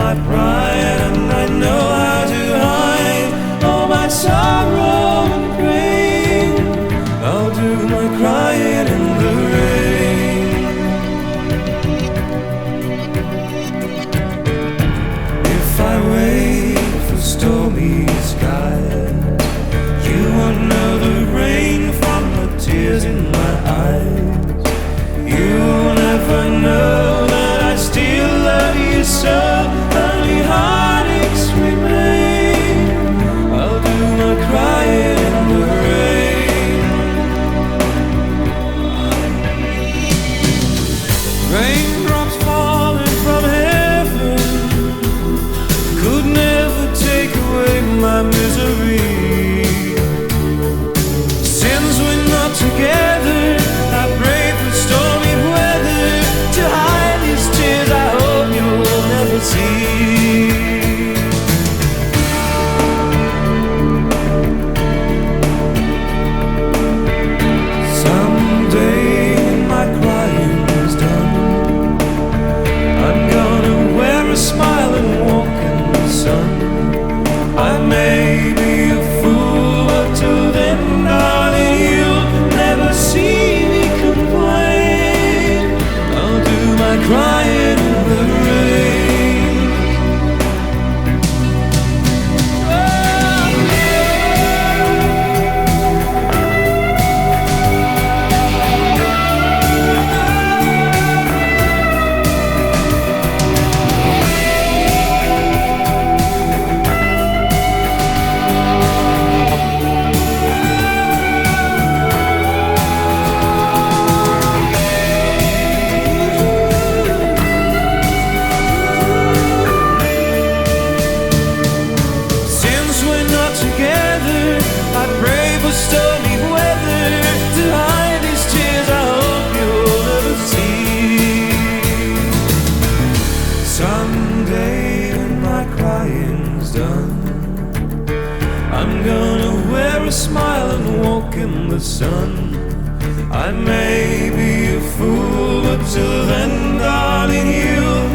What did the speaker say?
my pride, and I know how to hide all my sorrow and pain. I'll do my crying in the rain. If I wait for stormy skies, you won't know the rain from the tears in my eyes. You'll never know that I still love you so. Only heartaches remain. I'll do my crying in the rain. Raindrops falling from heaven could never take away my misery. Since we're not together, I pray for stormy weather to hide these tears I hope you'll never see. Someday when my crying is done, I'm gonna wear a smile and walk in the sun. I may be a fool, but till then, darling, you'll never see me complain. I'll do my crying in the rain. I pray for stormy weather to hide these tears I hope you'll never see. Someday when my crying's done, I'm gonna wear a smile and walk in the sun. I may be a fool, but till then, darling, you'll